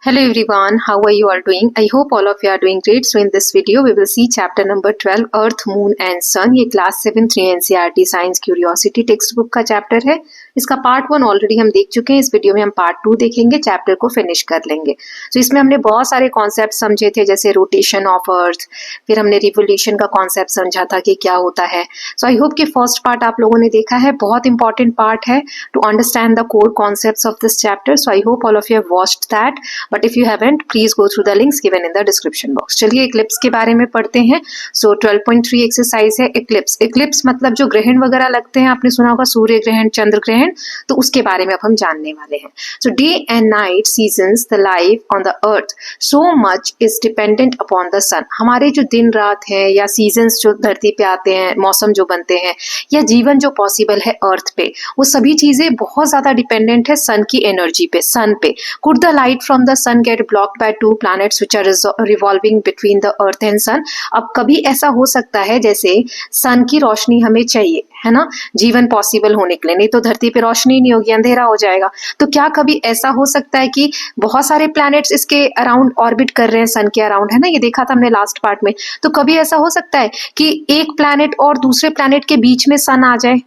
Hello everyone, how are you all doing? I hope all of you are doing great. So in this video we will see chapter number 12 Earth, Moon and Sun. ये class 7 3 NCERT science curiosity text book का chapter है. इसका part 1 already हम देख चुके हैं. इस video में हम पार्ट 2 देखेंगे, चैप्टर को फिनिश कर लेंगे. तो इसमें हमने बहुत सारे कॉन्सेप्ट समझे थे, जैसे रोटेशन ऑफ अर्थ, फिर हमने रिवोल्यूशन का कॉन्सेप्ट समझा था कि क्या होता है. सो आई होप कि फर्स्ट पार्ट आप लोगों ने देखा है. बहुत इंपॉर्टेंट पार्ट है to understand the core concepts of this chapter. So I hope all of you have watched that. But if you haven't, please go through the links given in the description box. चलिए eclipse के बारे में पढ़ते हैं. So 12.3 exercise है eclipse. Eclipse मतलब जो ग्रहण वगैरह लगते हैं, आपने सुना होगा सूर्य ग्रहण, चंद्र ग्रहण, तो उसके बारे में अब हम जानने वाले हैं. So day and night seasons the life on the earth so much is dependent upon the sun. हमारे जो दिन रात है या सीजन्स जो धरती पे आते हैं, मौसम जो बनते हैं या जीवन जो पॉसिबल है अर्थ पे, वो सभी चीजें बहुत ज्यादा डिपेंडेंट है सन की एनर्जी पे, सन पे. Could the light from the sun get blocked by two planets which are revolving between the earth and sun. अब कभी ऐसा हो सकता है जैसे सन की रोशनी हमें चाहिए, है ना, जीवन पॉसिबल होने के लिए, नहीं तो धरती पे रोशनी नहीं होगी, अंधेरा हो जाएगा. तो क्या कभी ऐसा हो सकता है कि बहुत सारे प्लैनेट्स इसके अराउंड ऑर्बिट कर रहे हैं, सन के अराउंड, है ना, ये देखा था हमने लास्ट पार्ट में. तो कभी ऐसा हो सकता है कि एक प्लैनेट और दूसरे प्लैनेट के बीच में सन आ जाए,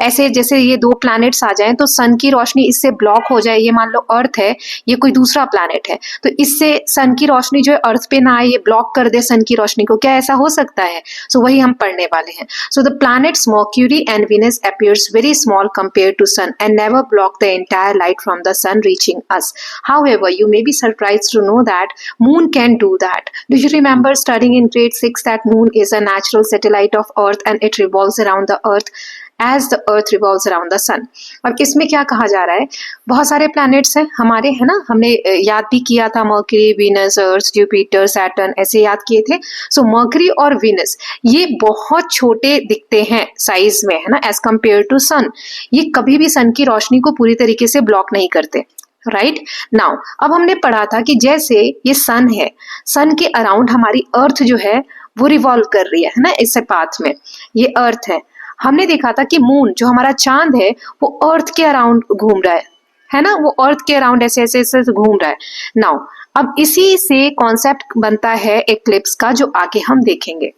ऐसे जैसे ये दो प्लैनेट्स आ जाएं तो सन की रोशनी इससे ब्लॉक हो जाए. ये मान लो अर्थ है, ये कोई दूसरा प्लैनेट है, तो इससे सन की रोशनी जो है अर्थ पे ना आए, ये ब्लॉक कर दे सन की रोशनी को. क्या ऐसा हो सकता है? सो वही हम पढ़ने वाले हैं. So the planets Mercury and Venus appears very small compare to sun and never block the entire light from the sun reaching us. However, you may be surprised to know that moon can do that. Do you remember studying in grade 6 that moon is a natural satellite of earth and it revolves around the earth as the earth revolves around the sun. और इसमें क्या कहा जा रहा है, बहुत सारे planets हैं हमारे, है ना, हमने याद भी किया था, मर्क्यूरी, वीनस, अर्थ, जुपिटर, सैटर्न, ऐसे याद किए थे. सो मर्क्यूरी और वीनस ये बहुत छोटे दिखते हैं साइज में, है ना, एज कंपेयर टू सन. ये कभी भी सन की रोशनी को पूरी तरीके से ब्लॉक नहीं करते. राइट नाउ अब हमने पढ़ा था कि जैसे ये सन है, सन के अराउंड हमारी अर्थ जो है वो रिवॉल्व कर रही है ना, इससे पाथ में ये अर्थ है. हमने देखा था कि मून जो हमारा चांद है वो अर्थ के अराउंड घूम रहा है ना, वो अर्थ के अराउंड ऐसे ऐसे ऐसे घूम रहा है. नाउ अब इसी से कॉन्सेप्ट बनता है एक्लिप्स का, जो आगे हम देखेंगे.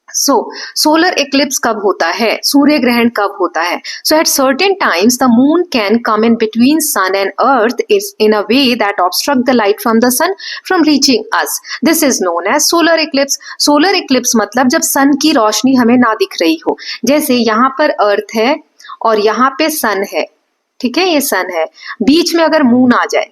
सो सोलर एक्लिप्स कब होता है, सूर्य ग्रहण कब होता है? So at certain times the moon can come in between sun and earth is in a way that obstruct the light from the sun from reaching us. This is known as solar eclipse. Solar eclipse मतलब जब सन की रोशनी हमें ना दिख रही हो, जैसे यहाँ पर अर्थ है और यहाँ पे सन है, ठीक है, ये सन है, बीच में अगर मून आ जाए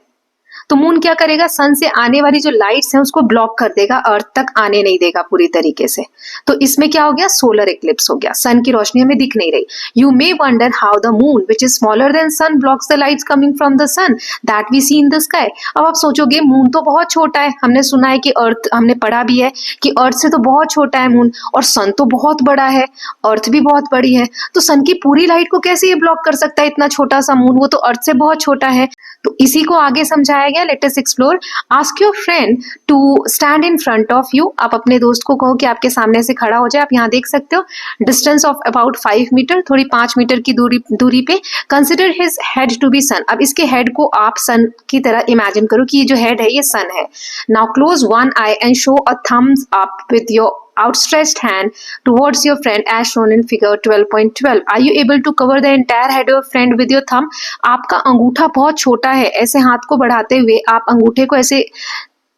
तो मून क्या करेगा, सन से आने वाली जो लाइट्स हैं उसको ब्लॉक कर देगा, अर्थ तक आने नहीं देगा पूरी तरीके से. तो इसमें क्या हो गया, सोलर एक्लिप्स हो गया, सन की रोशनी हमें दिख नहीं रही. You may wonder how the moon which is smaller than sun blocks the lights coming from the sun that we see in the sky. अब आप सोचोगे मून तो बहुत छोटा है, हमने सुना है कि अर्थ, हमने पढ़ा भी है कि अर्थ से तो बहुत छोटा है मून, और सन तो बहुत बड़ा है, अर्थ भी बहुत बड़ी है, तो सन की पूरी लाइट को कैसे ये ब्लॉक कर सकता है इतना छोटा सा मून, वो तो अर्थ से बहुत छोटा है. तो इसी को आगे समझाया गया. Let us explore. Ask your friend to stand in front of you. आप अपने दोस्त को कहो कि आपके सामने से खड़ा हो जाए. आप यहाँ देख सकते हो डिस्टेंस ऑफ अबाउट 5 मीटर, थोड़ी 5 मीटर की दूरी पे. Consider his head to be sun. अब इसके हेड को आप सन की तरह इमेजिन करो कि ये जो हेड है ये सन है. Now close one I and show a thumbs up with your outstretched hand towards your friend as shown in figure 12.12. Are you able to cover the entire head of your friend with your thumb? आपका अंगूठा बहुत छोटा है, ऐसे हाथ को बढ़ाते हुए आप अंगूठे को ऐसे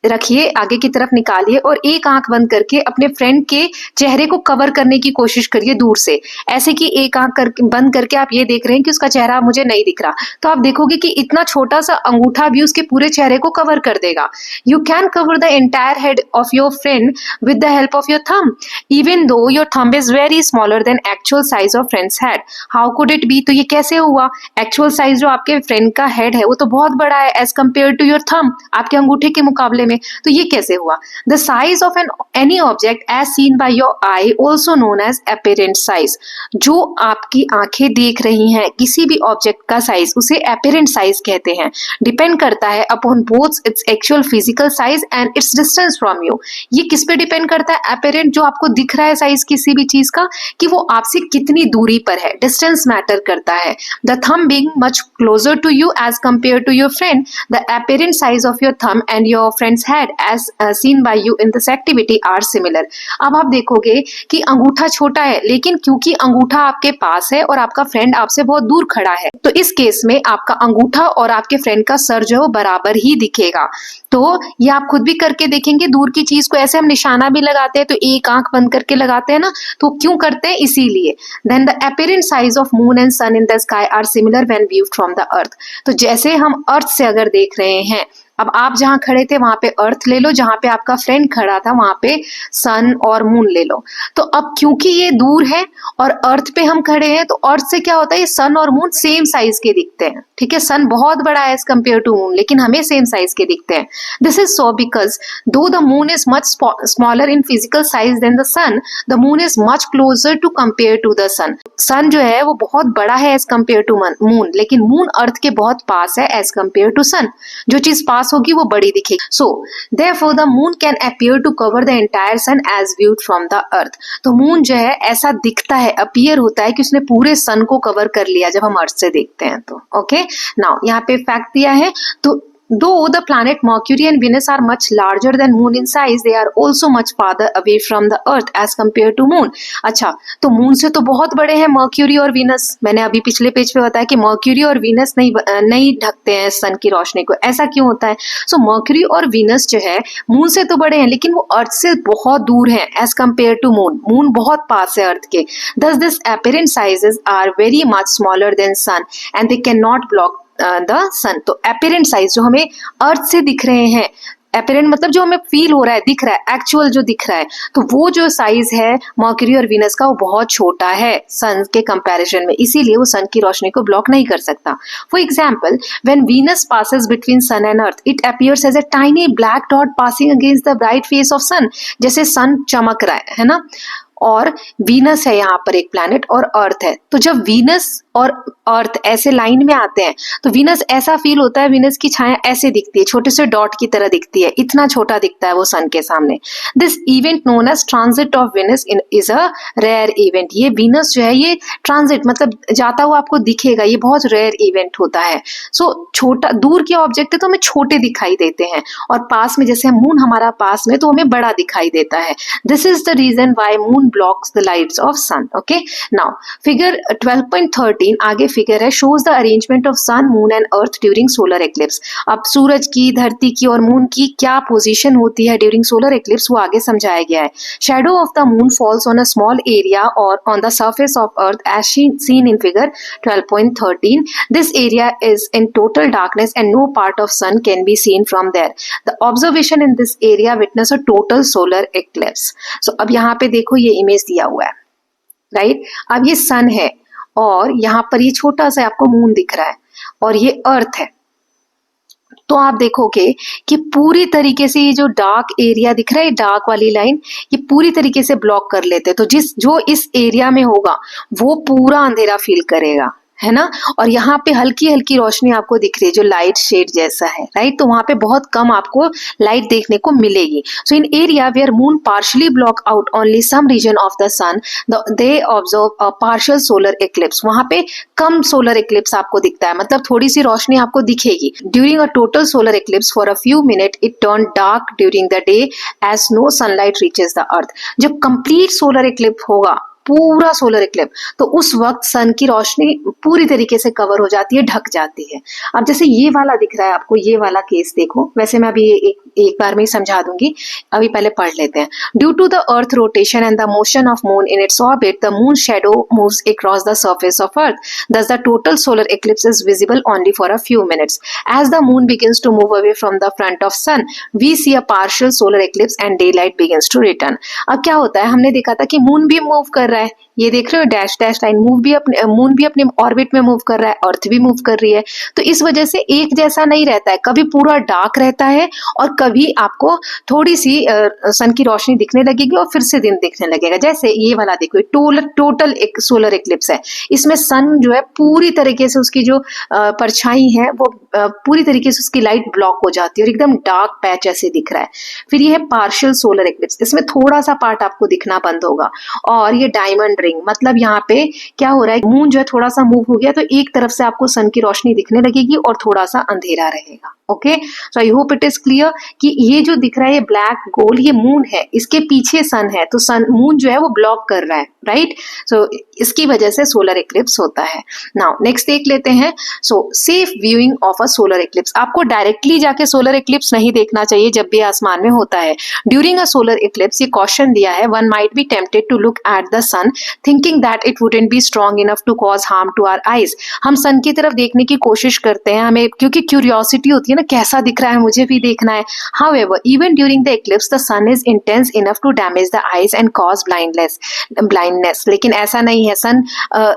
रखिए, आगे की तरफ निकालिए और एक आंख बंद करके अपने फ्रेंड के चेहरे को कवर करने की कोशिश करिए दूर से, ऐसे कि एक आंख बंद करके आप ये देख रहे हैं कि उसका चेहरा मुझे नहीं दिख रहा. तो आप देखोगे कि इतना छोटा सा अंगूठा भी उसके पूरे चेहरे को कवर कर देगा. You can cover the entire head of your friend with the help of your thumb even though your thumb is very smaller than actual size of friends head. How could it be? तो ये कैसे हुआ? Actual size जो आपके friend का head है वो तो बहुत बड़ा है as compare to your thumb, आपके अंगूठे के मुकाबले में. में, तो ये कैसे हुआ? The size of any object as seen by your eye also known as apparent size. जो आपकी आंखें देख रही हैं किसी भी ऑब्जेक्ट का साइज, उसे एपेरेंट साइज कहते हैं। डिपेंड करता है upon both its actual physical size and it's distance from you. ये किस पे डिपेंड करता है? एपेरेंट, जो आपको दिख रहा है साइज किसी भी चीज का, कि वो आपसे कितनी दूरी पर है, डिस्टेंस मैटर करता है। The thumb being much closer to you as compare to your friend, the apparent size of your thumb and your friend's head as seen by you in this activity are similar. अब आप देखोगे कि अंगूठा छोटा है, लेकिन क्योंकि अंगूठा आपके पास है और आपका फ्रेंड आपसे बहुत दूर खड़ा है, तो इस केस में आपका अंगूठा और आपके फ्रेंड का सर जो है बराबर ही दिखेगा। तो ये आप खुद भी करके देखेंगे, दूर की चीज को ऐसे हम निशाना भी लगाते हैं तो एक आंख बंद करके लगाते हैं ना, तो क्यों करते हैं? इसीलिए। Then the apparent size of moon and sun in the sky are similar when viewed from the earth. तो जैसे हम अर्थ से अगर देख रहे हैं, अब आप जहां खड़े थे वहां पे अर्थ ले लो, जहां पे आपका फ्रेंड खड़ा था वहां पे सन और मून ले लो। तो अब क्योंकि ये दूर है और अर्थ पे हम खड़े हैं, तो अर्थ से क्या होता है, ये सन और मून सेम साइज के दिखते हैं। ठीक है, सन बहुत बड़ा है एज कंपेयर टू मून, लेकिन हमें सेम साइज के दिखते हैं। This is so because though the moon is much smaller in physical size than the sun, the moon is much closer to compare to the sun. Sun जो है वो बहुत बड़ा है एज कंपेयर टू मून, लेकिन moon earth के बहुत पास है एज कंपेयर टू सन। जो चीज पास होगी वो बड़ी दिखेगी। So therefore the moon can appear to cover the entire sun as viewed from the earth. तो मून जो है ऐसा दिखता है, अपीयर होता है कि उसने पूरे सन को कवर कर लिया जब हम अर्थ से देखते हैं तो। ओके, नाउ यहाँ पे फैक्ट दिया है, तो though the planet Mercury and Venus are much larger than moon in size, they are also much farther away from the earth as compared to moon। अच्छा, तो मून से तो बहुत बड़े हैं मर्क्यूरी और वीनस। मैंने अभी पिछले पेज पे बताया कि मर्क्यूरी और वीनस नहीं ढकते हैं सन की रोशनी को। ऐसा क्यों होता है? सो मर्क्यूरी और वीनस जो है मून से तो बड़े हैं, लेकिन वो अर्थ से बहुत दूर हैं as compare to moon. Moon बहुत पास है अर्थ के। thus this apparent sizes are very much smaller than sun and they cannot block the sun. तो एपेरेंट साइज जो हमें अर्थ से दिख रहे हैं, एपेरेंट मतलब जो हमें फील हो रहा है, दिख रहा है, एक्चुअल जो दिख रहा है, तो वो जो साइज है मर्क्यूरी और वीनस का वो बहुत छोटा है सन के कंपैरिजन में, इसीलिए वो सन की रोशनी को ब्लॉक नहीं कर सकता। For example, when Venus passes between sun and earth it appears as a tiny black dot passing against the bright face of sun. जैसे सन चमक रहा है ना, और वीनस है यहाँ पर एक प्लैनेट और अर्थ है, तो जब वीनस और अर्थ ऐसे लाइन में आते हैं तो वीनस ऐसा फील होता है, वीनस की छाया ऐसे दिखती है, छोटे से डॉट की तरह दिखती है, इतना छोटा दिखता है वो सन के सामने। This event known as transit of Venus is a rare event. ये वीनस जो है ये ट्रांजिट मतलब जाता हुआ आपको दिखेगा, ये बहुत रेयर इवेंट होता है। सो छोटा, दूर के ऑब्जेक्ट है तो हमें छोटे दिखाई देते हैं, और पास में जैसे मून हमारा पास में तो हमें बड़ा दिखाई देता है। This is the reason why moon blocks the lights of sun। Okay, now figure 12.13 आगे फिगर है, shows the arrangement of sun, moon and earth during solar eclipse। अब सूरज की, धरती की और मून की क्या पोजीशन होती है ड्यूरिंग सोलर एक्लिप्स वो आगे समझाया गया है। shadow of the moon falls on a small area or on the surface of earth as seen in figure 12.13। this area is in total darkness and no part of sun can be seen from there। the observation in this area witness a total solar eclipse। so अब यहाँ पे देखो ये image दिया हुआ है, right. अब ये सन है और यहाँ पर ये छोटा सा आपको मून दिख रहा है और ये अर्थ है, तो आप देखोगे कि पूरी तरीके से ये जो डार्क एरिया दिख रहा है, डार्क वाली लाइन, ये पूरी तरीके से ब्लॉक कर लेते हैं। तो जो इस एरिया में होगा वो पूरा अंधेरा फील करेगा, है ना। और यहाँ पे हल्की हल्की रोशनी आपको दिख रही है जो लाइट शेड जैसा है, राइट। तो वहां पे बहुत कम आपको लाइट देखने को मिलेगी। So in area where moon partially block out only some region of the sun, they observe a partial solar eclipse. वहां पे कम सोलर एक्लिप्स आपको दिखता है, मतलब थोड़ी सी रोशनी आपको दिखेगी। During a total solar eclipse for a few minute it turn dark during the day as no sunlight reaches the earth. जब कंप्लीट सोलर एक्लिप्स होगा, पूरा सोलर इक्लिप्स, तो उस वक्त सन की रोशनी पूरी तरीके से कवर हो जाती है, ढक जाती है। अब जैसे ये वाला दिख रहा है आपको, ये वाला केस देखो, वैसे मैं अभी एक बार में ही समझा दूंगी, अभी पहले पढ़ लेते हैं। Due to the earth rotation and the motion of moon in its orbit, the moon shadow moves across the surface of earth, thus the total solar eclipse is visible only for a few minutes। as the moon begins to move away from the front of sun, we see a partial solar eclipse and daylight begins to return। अब क्या होता है, हमने देखा था कि moon भी move कर रहा है, ये देख रहे हो डैश डैश लाइन, मून भी अपने ऑर्बिट में मूव कर रहा है, अर्थ भी मूव कर रही है। तो इस वजह से एक जैसा नहीं रहता है, कभी पूरा डार्क रहता है और कभी आपको थोड़ी सी सन की रोशनी दिखने लगेगी और फिर से दिन दिखने लगेगा। जैसे ये वाला देखो, टोटल एक सोलर इक्लिप्स है, इसमें सन जो है पूरी तरीके से उसकी जो परछाई है वो पूरी तरीके से उसकी लाइट ब्लॉक हो जाती है और एकदम डार्क पैच ऐसे दिख रहा है। फिर ये है पार्शियल सोलर इक्लिप्स, इसमें थोड़ा सा पार्ट आपको दिखना बंद होगा। और ये डायमंड रिंग, मतलब यहाँ पे क्या हो रहा है, मून जो है थोड़ा सा मूव हो गया तो एक तरफ से आपको सन की रोशनी दिखने लगेगी और थोड़ा सा अंधेरा रहेगा। Okay, so I hope it is clear कि ये जो दिख रहा है ये ब्लैक गोल, ये मून है, इसके पीछे सन है, तो सन मून जो है वो ब्लॉक कर रहा है, राइट। सो इसकी वजह से सोलर इक्लिप्स होता है। नाउ नेक्स्ट देख लेते हैं। So safe viewing of a solar eclipse, आपको डायरेक्टली जाके सोलर इक्लिप्स नहीं देखना चाहिए जब भी आसमान में होता है। ड्यूरिंग अ सोलर इक्लिप्स, ये क्वेश्चन दिया है, one might be tempted to look at the sun thinking that it wouldn't be strong enough to cause harm to our eyes. हम सन की तरफ देखने की कोशिश करते हैं, हमें क्योंकि क्यूरियोसिटी होती है ना, कैसा दिख रहा है, मुझे भी देखना है। However, even during the eclipse, the sun is intense enough to damage the eyes and cause blindness. लेकिन ऐसा नहीं है, सन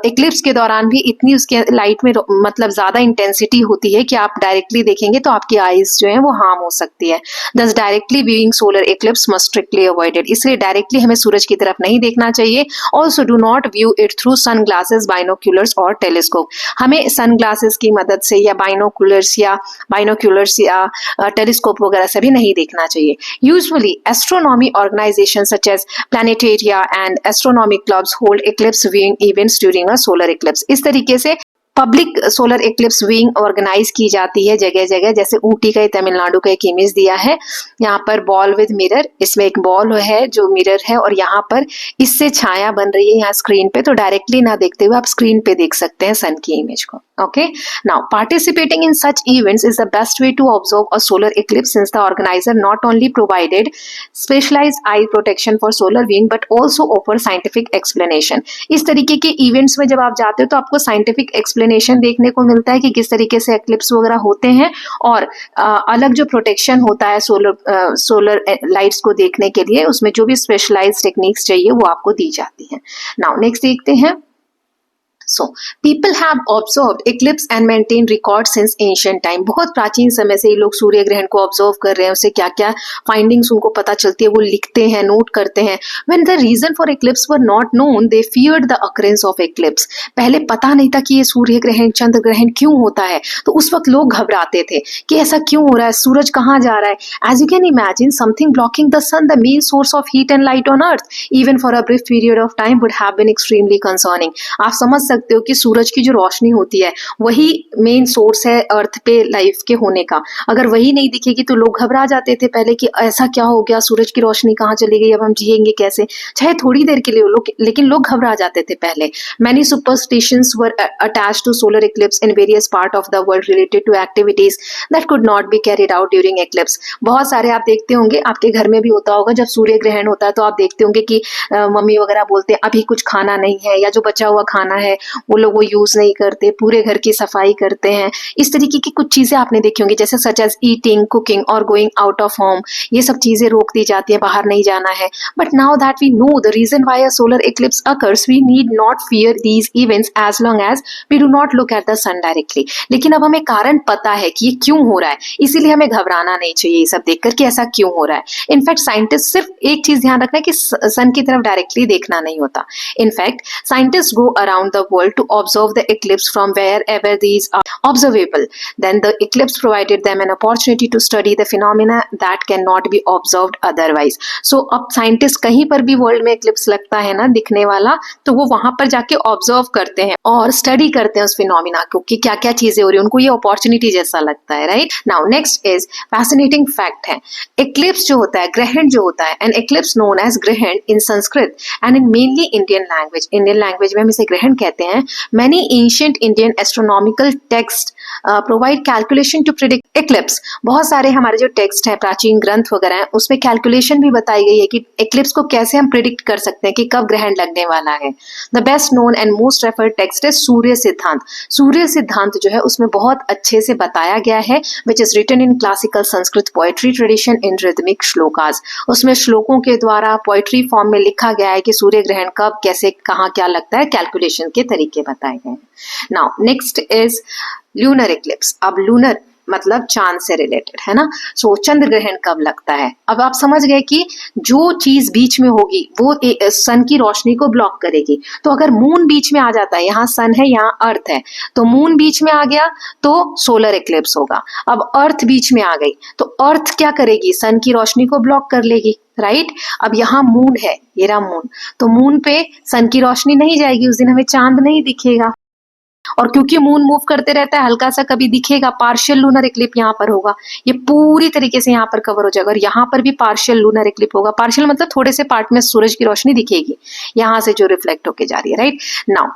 इक्लिप्स के दौरान भी इतनी उसके लाइट में मतलब ज्यादा इंटेंसिटी होती है कि आप डायरेक्टली देखेंगे तो आपकी आईज जो है वो हार्म हो सकती है। Thus, directly viewing solar eclipse must strictly avoided. इसलिए डायरेक्टली हमें सूरज की तरफ नहीं देखना चाहिए। Also, do not view it through sunglasses, binoculars और telescope. हमें सन ग्लासेस की मदद से या बाइनोकुलर्स या टेलीस्कोप वगैरह से भी नहीं देखना चाहिए। Usually astronomy organization such as planetaria and astronomy clubs hold eclipse viewing events during a solar eclipse. इस तरीके से public solar eclipse viewing organize की जाती है जगह जगह। जैसे ऊटी का, तमिलनाडु का एक इमेज दिया है, यहाँ पर बॉल विद मिरर, इसमें एक बॉल है जो मिरर है और यहाँ पर इससे छाया बन रही है यहाँ स्क्रीन पे, तो डायरेक्टली ना देखते हुए आप स्क्रीन पे देख सकते हैं सन की इमेज को। Okay, now participating in such events is the best way to observe a solar eclipse since the organizer not only provided specialized eye protection for solar viewing but also offer scientific explanation. इस तरीके के events में जब आप जाते हो तो आपको scientific explanation देखने को मिलता है कि किस तरीके से eclipse वगैरह होते हैं और अलग जो protection होता है solar lights को देखने के लिए, उसमें जो भी specialized techniques चाहिए वो आपको दी जाती है। Now next देखते हैं। So, people have observed eclipse and maintained records since ancient time. बहुत प्राचीन समय से ये लोग सूर्य ग्रहण को ऑब्जर्व कर रहे हैं, उससे क्या क्या फाइंडिंग्स उनको पता चलती है वो लिखते हैं, नोट करते हैं। When the reason for eclipse were not known, they feared the occurrence of eclipse. पहले पता नहीं था कि ये सूर्य ग्रहण, चंद्र ग्रहण क्यों होता है, तो उस वक्त लोग घबराते थे कि ऐसा क्यों हो रहा है, सूरज कहाँ जा रहा है। As you can imagine, something blocking the sun, the main source of heat and light on earth, even for a brief period of time, would have been extremely concerning. आप समझ सकते हो कि सूरज की जो रोशनी होती है वही मेन सोर्स है अर्थ पे लाइफ के होने का। अगर वही नहीं दिखेगी तो लोग घबरा जाते थे पहले कि ऐसा क्या हो गया, सूरज की रोशनी कहाँ चली गई, अब हम जिएंगे कैसे, चाहे थोड़ी देर के लिए लोग, लेकिन लोग घबरा जाते थे पहले। Many superstitions were attached to solar eclipse in various part of the world related to activities that could not be carried out during eclipse. बहुत सारे आप देखते होंगे, आपके घर में भी होता होगा, जब सूर्य ग्रहण होता है तो आप देखते होंगे कि मम्मी वगैरह बोलते हैं अभी कुछ खाना नहीं है, या जो बचा हुआ खाना है वो लोग वो यूज नहीं करते, पूरे घर की सफाई करते हैं। इस तरीके की कुछ चीजें आपने देखी होंगी, जैसे सच एज ईटिंग, कुकिंग और गोइंग आउट ऑफ होम, ये सब चीजें रोक दी जाती है, बाहर नहीं जाना है। But now that we know the reason why a solar eclipse occurs, we need not fear these events as long as we do not look at the sun directly. लेकिन अब हमें कारण पता है कि ये क्यों हो रहा है, इसीलिए हमें घबराना नहीं चाहिए ये सब देखकर कि ऐसा क्यों हो रहा है। इनफैक्ट साइंटिस्ट, सिर्फ एक चीज ध्यान रखना है कि सन की तरफ डायरेक्टली देखना नहीं होता। In fact scientist go around the world to observe the eclipse from wherever these are observable. Then the eclipse provided them an opportunity to study the phenomena that cannot be observed otherwise. So अब scientist कहीं पर भी world में eclipse लगता है ना दिखने वाला, तो वो वहां पर जाके ऑब्जर्व करते हैं और स्टडी करते हैं उस फिनोमिना को कि क्या क्या चीजें हो रही है, उनको ये अपॉर्चुनिटी जैसा लगता है, right. Now next is fascinating fact है, eclipse जो होता है, ग्रहण जो होता है, an eclipse known as ग्रहण in Sanskrit and in mainly Indian language. Indian language में हम इसे ग्रहण कहते हैं। हैं, many ancient Indian astronomical text provide calculation to predict eclipse. बहुत सारे हमारे जो टेक्स्ट हैं, प्राचीन ग्रंथ वगैरह हैं, उसमें कैलकुलेशन भी बताई गई है कि एक्लिप्स को कैसे हम प्रिडिक्ट कर सकते हैं कि कब ग्रहण लगने वाला है। The best known and most referred text है सूर्य सिद्धांत। सूर्य सिद्धांत जो है उसमें बहुत अच्छे से बताया गया है, which is written in classical Sanskrit poetry tradition in rhythmic shlokas. उसमें श्लोकों के द्वारा पोएट्री फॉर्म में लिखा गया है कि सूर्य ग्रहण कब, कैसे, कहाँ, क्या लगता है, कैलकुलेशन के तरीके बताए गए हैं। Now next is lunar Eclipse. अब लूनर मतलब चांद से रिलेटेड है ना। सो चंद्र ग्रहण कब लगता है। अब आप समझ गए कि जो चीज बीच में होगी वो सन की रोशनी को ब्लॉक करेगी। तो अगर मून बीच में आ जाता है, यहाँ सन है यहाँ अर्थ है, तो मून बीच में आ गया तो सोलर इक्लिप्स होगा। अब अर्थ बीच में आ गई तो अर्थ क्या करेगी, सन की रोशनी को ब्लॉक कर लेगी, राइट। अब यहाँ मून है, ये रहा मून, तो मून पे सन की रोशनी नहीं जाएगी, उस दिन हमें चांद नहीं दिखेगा। और क्योंकि मून मूव करते रहता है, हल्का सा कभी दिखेगा, पार्शियल लूनर इक्लिप यहाँ पर होगा, ये पूरी तरीके से यहाँ पर कवर हो जाएगा। और यहाँ पर भी पार्शियल लूनर इक्लिप होगा। पार्शियल मतलब थोड़े से पार्ट में सूरज की रोशनी दिखेगी यहाँ से जो रिफ्लेक्ट होके जा रही है, right. Now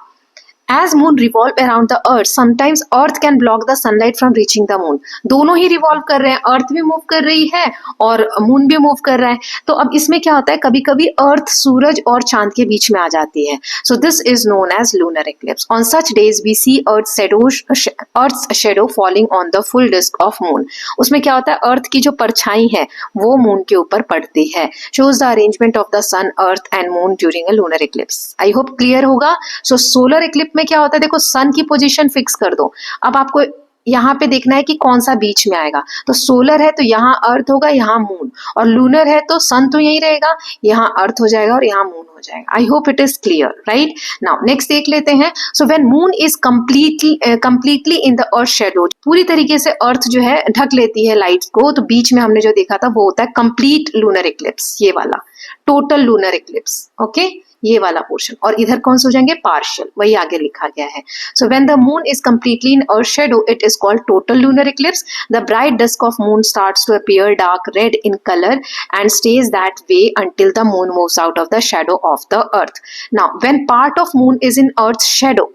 As moon revolve around the earth, sometimes earth can block the sunlight from reaching the moon. दोनों ही रिवॉल्व कर रहे हैं, अर्थ भी मूव कर रही है और मून भी मूव कर रहा है। तो अब इसमें क्या होता है, कभी कभी अर्थ सूरज और चांद के बीच में आ जाती है। So this is known as lunar eclipse. On such days we see earth shadow falling on the full disc of moon. उसमें क्या होता है, अर्थ की जो परछाई है वो मून के ऊपर पड़ती है। Shows the arrangement of the sun, earth and moon during a lunar eclipse. I hope clear होगा। सो सोलर इक्लिप्स में क्या होता है, देखो सन की पोजीशन फिक्स कर दो। अब आपको यहाँ पे देखना है कि कौन सा बीच में आएगा। तो सोलर है तो यहाँ अर्थ होगा, यहाँ मून, और लूनर है तो सन तो यही रहेगा, यहाँ अर्थ हो जाएगा और यहाँ मून हो जाएगा। आई hope it is clear, right. Now next देख लेते हैं। So when moon is completely in the earth shadow, पूरी तरीके से अर्थ जो है ढक लेती है लाइट को, तो बीच में हमने जो देखा था वो होता है कंप्लीट लूनर इक्लिप्स, ये वाला टोटल लूनर इक्लिप्स, ओके, ये वाला पोर्शन। और इधर कौन से हो जाएंगे, पार्शियल, वही आगे लिखा गया है। So when the moon is completely in earth shadow it is called total lunar eclipse. The bright disc of moon starts to appear dark red in colour and stage that way until the moon moves out of the shadow of the earth. Now when part of moon is in earth's shadow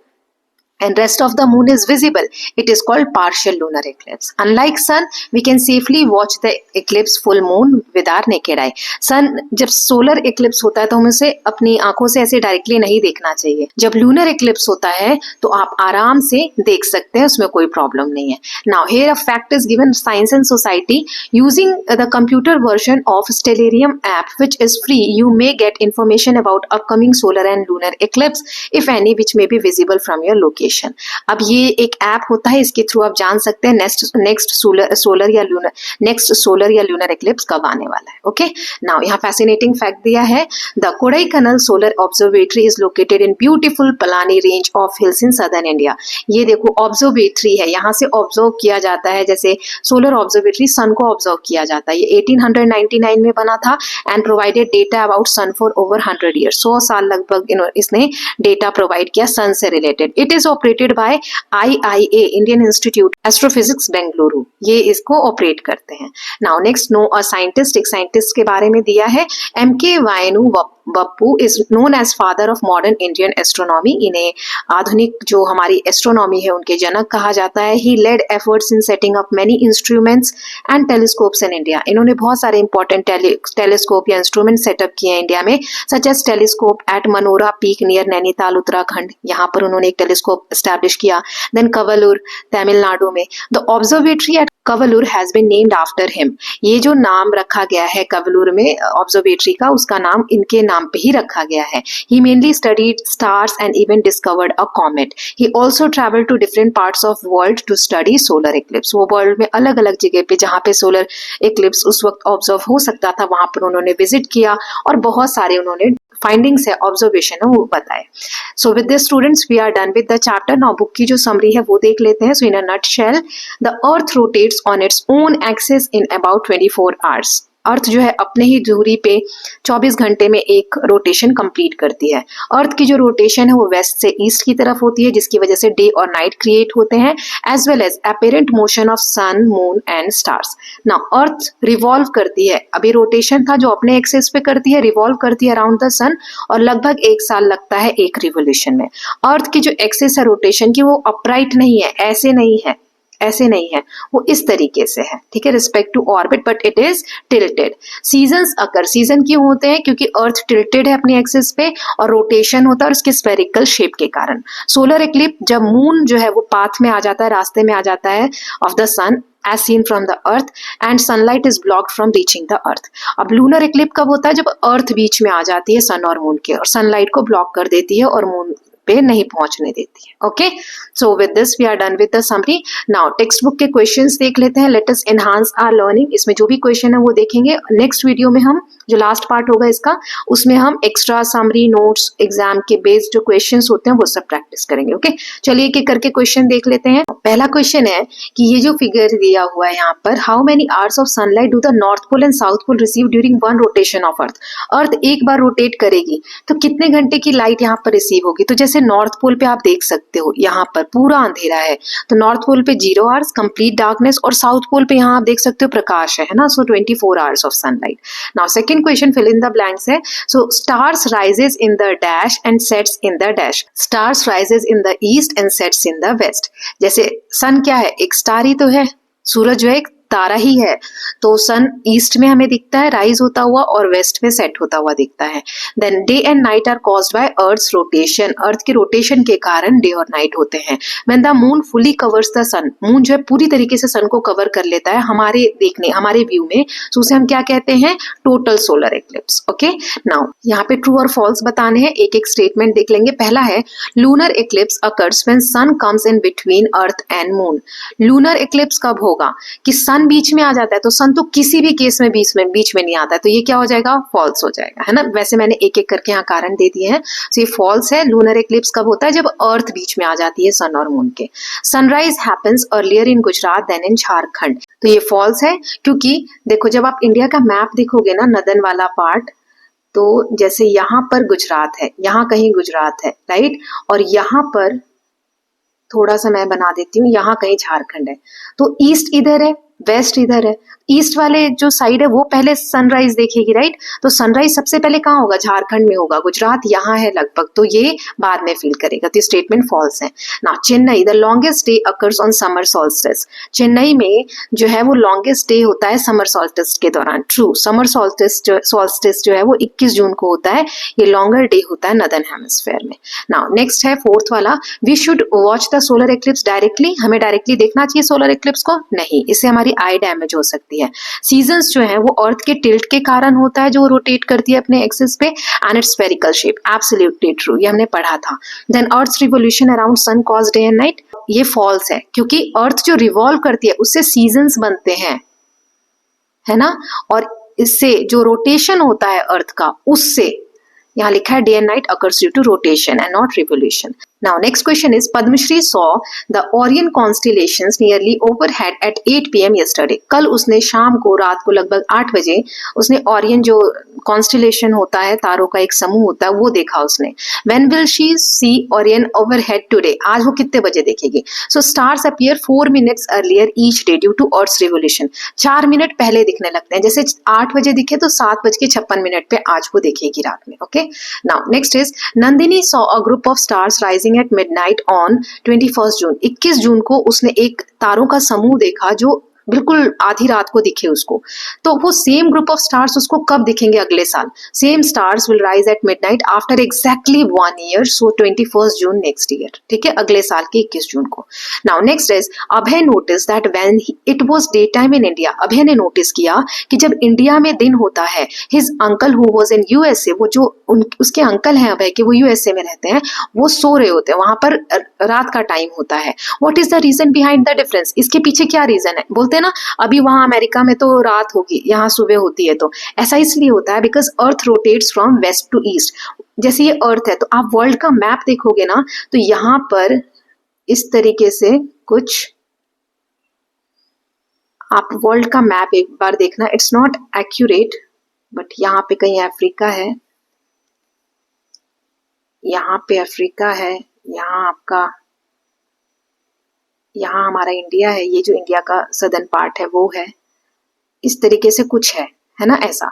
and rest of the moon is visible, it is called partial lunar eclipse. Unlike sun, we can safely watch the eclipse full moon with our naked eye. sun जब solar eclipse होता है तो हमें उसे अपनी आंखों से ऐसे डायरेक्टली नहीं देखना चाहिए। जब lunar eclipse होता है तो आप आराम से देख सकते हैं, उसमें कोई प्रॉब्लम नहीं है। Now here a fact is given Science and Society using the computer version of Stellarium app which is free. You may get information about upcoming solar and lunar eclipse if any which may be visible from your location. अब ये एक app होता है, इसके through आप जान सकते हैं नेक्स्ट सोलर या लूनर इक्लिप्स कब आने वाला है। ओके, नाउ यहाँ फैसिनेटिंग फैक्ट दिया है। The Kodaikanal solar observatory is located in beautiful Palani range of hills in southern India. ये देखो ऑब्जर्वेटरी है, यहाँ से ऑब्जर्व किया जाता है, जैसे सोलर ऑब्जर्वेटरी सन को ऑब्जर्व किया जाता है। ये 1899 में बना था and provided data about sun for over 100 years. 100 साल लगभग इसने डेटा प्रोवाइड किया सन से related. It is operated by IIA Indian institute astrophysics Bengaluru, ये इसको ऑपरेट करते हैं। Now next no a scientist, एक साइंटिस्ट के बारे में दिया है। MK Vainu Bappu is known as father of modern Indian astronomy. इन्हें आधुनिक जो हमारी एस्ट्रोनॉमी है उनके जनक कहा जाता है। He led efforts in setting up many instruments and telescopes in India. इन्होंने बहुत सारे इंपॉर्टेंट टेलीस्कोप या इंस्ट्रूमेंट सेटअप किए हैं इंडिया में, such as telescope at Manora peak near Nainital Uttarakhand, यहाँ पर उन्होंने एक टेलीस्कोप एस्टैब्लिश किया। देन कवलूर तमिलनाडु में, the observatory at Kavalur has been named after him. ये जो नाम रखा गया है कवलूर में ऑब्जर्वेटरी का, उसका नाम इनके नाम पे ही रखा गया है। He mainly studied stars and even discovered a comet. He also traveled to different parts of world to study solar eclipse. वो वर्ल्ड में अलग अलग जगह पे जहाँ पे सोलर इक्लिप्स उस वक्त ऑब्जर्व हो सकता था वहां पर उन्होंने विजिट किया और बहुत सारे उन्होंने फाइंडिंग्स है, ऑब्जर्वेशन है, वो बताए। So with this students we are done with the chapter. Now book की जो समरी है वो देख लेते हैं। So in a nutshell, the earth rotates on its own axis in about 24 hours. Earth जो है अपने ही दूरी पे 24 घंटे में एक रोटेशन कंप्लीट करती है। अर्थ की जो रोटेशन है वो वेस्ट से ईस्ट की तरफ होती है, जिसकी वजह से डे और नाइट क्रिएट होते हैं, as well as apparent motion of sun, moon and stars. Now earth revolve करती है, अभी रोटेशन था जो अपने एक्सिस पे करती है, रिवॉल्व करती है अराउंड द सन, और लगभग 1 साल लगता है एक रिवोल्यूशन में। अर्थ की जो एक्सिस है रोटेशन की वो अपराइट नहीं है, ऐसे नहीं है, ऐसे नहीं है, वो इस तरीके से है, ठीक है, respect to orbit, but it is tilted. Seasons occur, season क्यों होते हैं? क्योंकि अर्थ टिल्टेड है अपनी एक्सिस पे और रोटेशन होता है और उसके स्फेरिकल शेप के कारण। सोलर इक्लिप्स जब मून जो है वो पाथ में आ जाता है, रास्ते में आ जाता है of the sun as seen from the earth and sunlight is blocked from reaching the earth। अब लूनर इक्लिप्स कब होता है? जब अर्थ बीच में आ जाती है सन और मून के और सनलाइट को ब्लॉक कर देती है और मून पे नहीं पहुंचने देती है। Okay, so with this we are done with the summary. Now textbook के क्वेश्चंस देख लेते हैं। Let us enhance our learning. इसमें जो भी क्वेश्चन है वो देखेंगे। नेक्स्ट वीडियो में हम जो लास्ट पार्ट होगा इसका, उसमें हम एक्स्ट्रा समरी नोट्स, एग्जाम के बेस्ड जो क्वेश्चंस होते हैं वो सब प्रैक्टिस करेंगे। ओके, चलिए एक एक करके क्वेश्चन देख लेते हैं। पहला क्वेश्चन है कि ये जो फिगर दिया हुआ है यहाँ पर, how many hours of sunlight do the north pole and south pole receive during one rotation of earth. Earth एक बार रोटेट करेगी तो कितने घंटे की लाइट यहाँ पर रिसीव होगी? तो जैसे नॉर्थ पोल पे आप देख सकते हो यहाँ पर पूरा अंधेरा है, तो नॉर्थ पोल पे 0 आवर्स कंप्लीट डार्कनेस, और साउथ पोल पे यहाँ आप देख सकते हो प्रकाश है ना, so 24 hours of sunlight. Now second question, fill in the blanks है। So stars rises in the dash and sets in the dash. Stars rises in the east and sets in the west. जैसे sun क्या है? एक star ही तो है, सूरज जो है एक तारा ही है, तो सन ईस्ट में हमें दिखता है राइज होता हुआ और वेस्ट में सेट होता हुआ दिखता है। Then day and night are caused by earth's rotation. Earth की रोटेशन के कारण डे और नाइट होते हैं। When the moon fully covers the sun, moon जो है पूरी तरीके से सन को कवर कर लेता है हमारे देखने, हमारे व्यू में, तो उसे हम क्या कहते हैं? Total solar Eclipse. Okay, now यहाँ पे ट्रू और फॉल्स बताने हैं, एक एक स्टेटमेंट देख लेंगे। पहला है lunar eclipse occurs when sun comes in between earth and moon. Lunar eclipse कब होगा? कि सन बीच में आ जाता है, तो सन तो किसी भी केस में बीच में नहीं आता है, तो ये क्या हो जाएगा? फॉल्स हो जाएगा, है ना। वैसे मैंने एक एक करके यहाँ कारण दे दिए हैं, तो ये फॉल्स है। लूनर इक्लिप्स कब होता है? जब अर्थ बीच में आ जाती है सन और मून के। Sunrise happens earlier in Gujarat than in Jharkhand, तो ये फॉल्स है, क्योंकि देखो जब आप इंडिया का मैप देखोगे ना, नदन वाला पार्ट, तो जैसे यहाँ पर गुजरात है, यहाँ कहीं गुजरात है, राइट, और यहाँ पर थोड़ा सा मैं बना देती हूँ, यहाँ कहीं झारखंड है, तो ईस्ट इधर है, वेस्ट इधर है। ईस्ट वाले जो साइड है वो पहले सनराइज देखेगी, राइट, तो सनराइज सबसे पहले कहाँ होगा? झारखंड में होगा, गुजरात यहाँ है लगभग, तो ये बाद में फील करेगा, तो स्टेटमेंट फॉल्स है ना। Chennai the longest day occurs on summer solstice. Chennai में जो है वो लॉन्गेस्ट डे होता है समर सॉल्स्टिस के दौरान। ट्रू, समर सॉल्स्टिस जो है वो 21 जून को होता है, ये लॉन्गर डे होता है नदर्न हेमिस्फेयर में। नाउ नेक्स्ट है फोर्थ वाला, we should watch the solar eclipse directly. हमें डायरेक्टली देखना चाहिए सोलर इक्लिप्स को? नहीं, इससे हमारी आई डैमेज हो सकती है। सीजन्स जो है वो अर्थ के टिल्ट के कारण होता है, जो रोटेट करती है अपने एक्सिस पे, and it's spherical shape. Absolutely true, ये हमने पढ़ा था। Then earth's revolution around sun cause day and night, ये फॉल्स है, क्योंकि अर्थ जो रिवॉल्व करती है उससे सीजन्स बनते हैं, है ना, और इससे जो रोटेशन होता है अर्थ का, उससे यहाँ लिखा है day and night occurs due to rotation and not revolution. Now next question is Padmashri saw the Orion constellations nearly overhead at 8 p.m. yesterday। कल उसने शाम को, रात को लगभग 8 बजे उसने ओरियन जो कॉन्स्टिलेशन होता है, तारों का एक समूह होता है, वो देखा उसने। When will she see Orion overhead today? आज वो कितने बजे देखेगी? So stars appear 4 minutes earlier each day due to Earth's revolution। 4 minute पहले दिखने लगते हैं, जैसे 8 बजे दिखे तो 7:56 पे आज वो देखेगी रात में। Okay, now next is Nandini saw a group of stars rising at midnight on 21st June। 21 जून को उसने एक तारों का समूह देखा जो बिल्कुल आधी रात को दिखे उसको। तो वो सेम ग्रुप ऑफ स्टार्स उसको कब दिखेंगे? अगले साल। Same stars will rise at midnight after exactly 1 year, सो 21st June नेक्स्ट ईयर, ठीक है, अगले साल की 21 जून को। Now next is Abhay notice that when it was day time in India. Abhay ने नोटिस किया कि जब इंडिया में दिन होता है, his uncle who was in USA, वो जो उसके अंकल हैं अभय के, वो यूएसए में रहते हैं, वो सो रहे होते हैं, वहां पर रात का टाइम होता है। What is the reason behind the difference? इसके पीछे क्या रीजन है? बोलते ना अभी वहां अमेरिका में तो रात होगी, यहाँ सुबह होती है, तो ऐसा इसलिए होता है because earth rotates from west to east. जैसे ये अर्थ है, तो आप वर्ल्ड का मैप देखोगे ना, तो यहाँ पर इस तरीके से कुछ आप वर्ल्ड का मैप एक बार देखना, इट्स नॉट एक्यूरेट, बट यहाँ पे कहीं अफ्रीका है, यहाँ पे अफ्रीका है, यहाँ आपका, यहाँ हमारा इंडिया है, ये जो इंडिया का सदर्न पार्ट है वो है, इस तरीके से कुछ है ना, ऐसा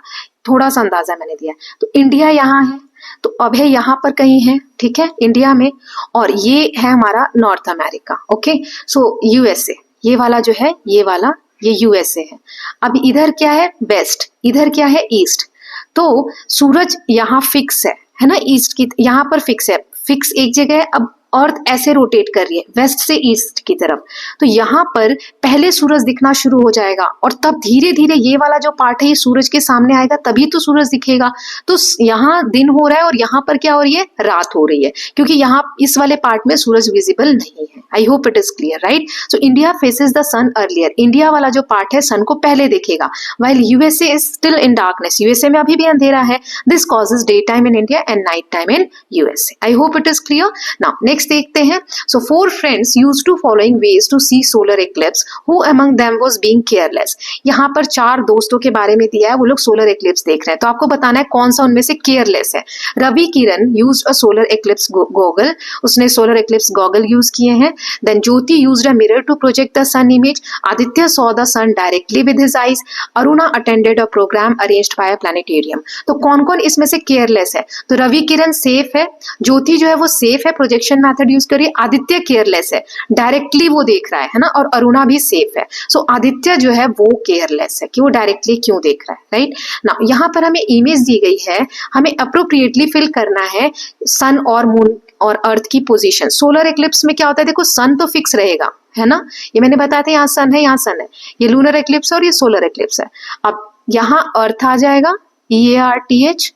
थोड़ा सा अंदाजा मैंने दिया। तो इंडिया यहाँ है, तो अब है यहाँ पर कहीं है, ठीक है, इंडिया में, और ये है हमारा नॉर्थ अमेरिका, ओके। सो यूएसए, ये वाला जो है, ये वाला, ये यूएसए है। अब इधर क्या है, वेस्ट, इधर क्या है, ईस्ट। तो सूरज यहाँ फिक्स है ना, ईस्ट की यहाँ पर फिक्स है, फिक्स एक जगह है। अब अर्थ ऐसे रोटेट कर रही है वेस्ट से ईस्ट की तरफ, तो यहाँ पर पहले सूरज दिखना शुरू हो जाएगा, और तब धीरे धीरे ये वाला जो पार्ट है ये सूरज के सामने आएगा, तभी तो सूरज दिखेगा। तो यहाँ दिन हो रहा है और यहाँ पर क्या हो रही है, रात हो रही है, क्योंकि यहाँ इस वाले पार्ट में सूरज विजिबल नहीं है। I hope it is clear, right. So India faces the sun earlier, India वाला जो पार्ट है सन को पहले देखेगा, while USA is still in darkness, USA में अभी भी अंधेरा है। This causes day time in India and night time in USA. I hope it is clear. Now next देखते हैं। So 4 friends used to following ways to see solar eclipse, who among them was being careless. यहाँ पर 4 दोस्तों के बारे में दिया है, वो लोग सोलर इक्लिप्स देख रहे हैं, तो आपको बताना है कौन सा उनमें से केयरलेस है। Ravi Kiran used a solar eclipse goggle, उसने सोलर इक्लिप्स गॉगल यूज किए हैं। Then Jyoti used a mirror to project the sun image. Aditya saw the sun directly with his eyes. Aruna attended a program arranged by a planetarium. तो कौन कौन इसमें से careless है, तो रवि किरण सेफ है, ज्योति जो है वो सेफ है, प्रोजेक्शन मेथड यूज करिए। आदित्य केयरलेस है, डायरेक्टली वो देख रहा है ना, और अरुणा भी सेफ है। सो आदित्य जो है वो केयरलेस है कि वो डायरेक्टली क्यों देख रहा है, राइट ना। यहाँ पर हमें इमेज दी गई है, हमें अप्रोप्रिएटली फिल करना है सन और मून और अर्थ की पोजीशन। सोलर इक्लिप्स में क्या होता है, देखो सन तो फिक्स रहेगा, है ना, ये मैंने बताया था, यहाँ सन है, यहाँ सन है, ये लूनर इक्लिप्स और ये सोलर इक्लिप्स है। अब यहाँ अर्थ आ जाएगा, EARTH,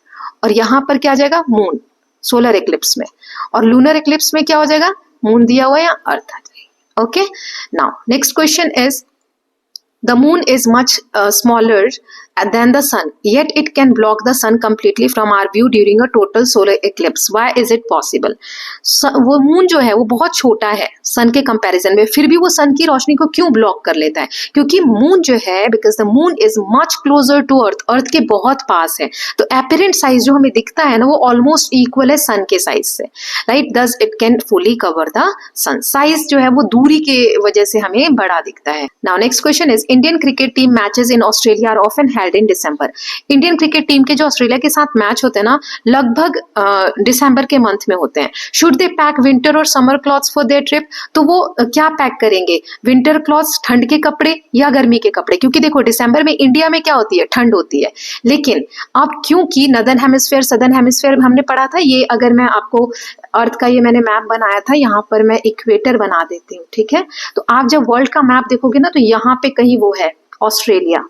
और यहाँ पर क्या आ जाएगा, मून सोलर इक्लिप्स में, और लूनर इक्लिप्स में क्या हो जाएगा, मून दिया हुआ है या अर्थ आ जाएगी। Okay, now next question is the moon is much smaller than the sun, yet it can block the sun completely from our view during a total solar eclipse. Why is it possible? वो moon जो है वो बहुत छोटा है सन के comparison में, फिर भी वो सन की रोशनी को क्यों ब्लॉक कर लेता है, क्योंकि मून जो है, because the moon is much closer to earth, earth के बहुत पास है, तो एपरेंट साइज जो हमें दिखता है ना वो ऑलमोस्ट इक्वल है सन के साइज से, right. Thus it can fully cover the sun, size जो है वो दूरी के वजह से हमें बड़ा दिखता है। Now next question is Indian cricket team matches in Australia are often held in December. Indian cricket team के जो ऑस्ट्रेलिया के साथ मैच होते हैं ना, लगभग दिसंबर के मंथ में होते हैं। शुड दे पैक विंटर और summer clothes for their trip, तो वो क्या पैक करेंगे, विंटर क्लॉथ्स ठंड के कपड़े या गर्मी के कपड़े, क्योंकि देखो दिसंबर में इंडिया में क्या होती है, ठंड होती है। लेकिन अब क्योंकि नदर्न हेमिस्फीयर सदर्न हेमिस्फीयर हमने पढ़ा था, ये अगर मैं आपको अर्थ का ये मैंने मैप बनाया था, यहाँ पर मैं इक्वेटर बना देती हूँ, ठीक है। तो आप जब वर्ल्ड का मैप देखोगे ना, तो यहाँ पे कहीं वो है ऑस्ट्रेलिया,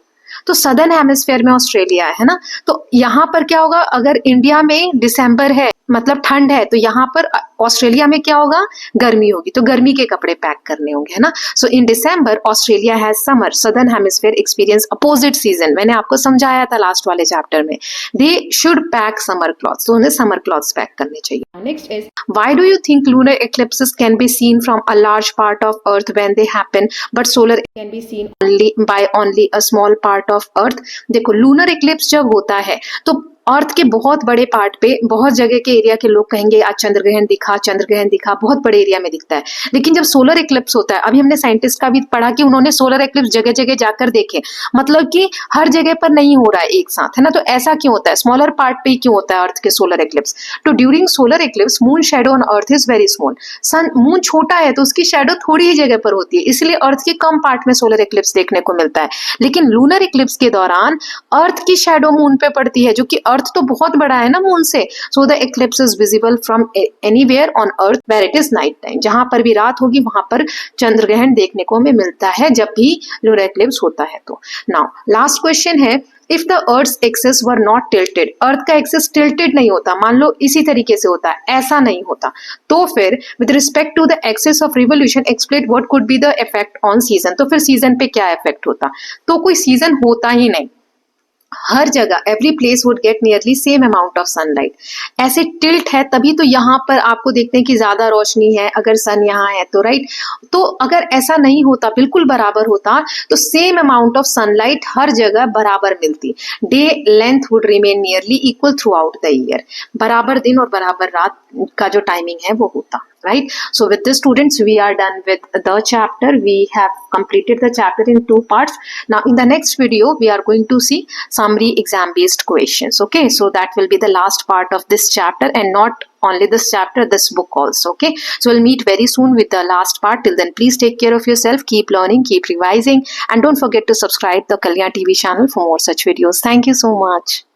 तो सदर्न हेमिस्फीयर में ऑस्ट्रेलिया है ना। तो यहाँ पर क्या होगा, अगर इंडिया में दिसंबर है मतलब ठंड है, तो यहाँ पर ऑस्ट्रेलिया में क्या होगा, गर्मी होगी, तो गर्मी के कपड़े पैक करने होंगे, है ना। So in December Australia has summer, southern hemisphere experience opposite season. मैंने आपको समझाया था लास्ट वाले चैप्टर में, they should pack summer clothes, तो उन्हें समर क्लॉथ्स पैक करने चाहिए। Next is why do you think lunar eclipses can be seen from a large part of earth when they happen, but solar can be seen only by only a small part of earth. देखो lunar eclipse जब होता है तो अर्थ के बहुत बड़े part पे, बहुत जगह के एरिया के लोग कहेंगे आज चंद्र ग्रहण दिखा, बहुत बड़े एरिया में दिखता है। लेकिन जब सोलर इक्लिप्स होता है, अभी हमने साइंटिस्ट का भी पढ़ा कि उन्होंने सोलर इक्लिप्स जगह जगह जाकर देखे, मतलब कि हर जगह पर नहीं हो रहा है एक साथ, है ना। तो ऐसा क्यों होता है, स्मॉलर पार्ट पे ही क्यों होता है अर्थ के सोलर इक्लिप्स। तो during solar eclipse moon shadow on earth is very small, sun moon छोटा है तो उसकी शेडो थोड़ी ही जगह पर होती है, इसलिए अर्थ के कम पार्ट में सोलर इक्लिप्स देखने को मिलता है। लेकिन लूनर इक्लिप्स के दौरान अर्थ की शेडो मून पे पड़ती है, जो कि अर्थ तो बहुत बड़ा है ना मून से, so the eclipse is visible from anywhere on earth where it is night time. जहां पर भी रात होगी वहां पर चंद्र ग्रहण देखने को हमें मिलता है जब भी लूनर इक्लिप्स होता है। तो नाउ लास्ट क्वेश्चन है, if the earth's axis were not tilted, earth का एक्सिस टिल्टेड नहीं होता, मान लो इसी तरीके से होता है, ऐसा नहीं होता, तो फिर with respect to the axis of revolution explain what could be the effect on season. तो फिर सीजन पे क्या इफेक्ट होता, तो कोई सीजन होता ही नहीं, हर जगह every place would get nearly same amount of sunlight. ऐसे टिल्ट है तभी तो यहाँ पर आपको देखते हैं कि ज्यादा रोशनी है अगर सन यहाँ है तो, राइट। तो अगर ऐसा नहीं होता, बिल्कुल बराबर होता, तो सेम अमाउंट ऑफ सनलाइट हर जगह बराबर मिलती। Day length would remain nearly equal through out the year. बराबर दिन और बराबर रात का जो टाइमिंग है वो होता, right? So with this, students, we are done with the chapter. We have completed the chapter in 2 parts. Now in the next video we are going to see summary exam based questions. Okay, so that will be the last part of this chapter, and not only this chapter, this book also. Okay, so we'll meet very soon with the last part. Till then, please take care of yourself, keep learning, keep revising, and don't forget to subscribe the Kalyan TV channel for more such videos. Thank you so much.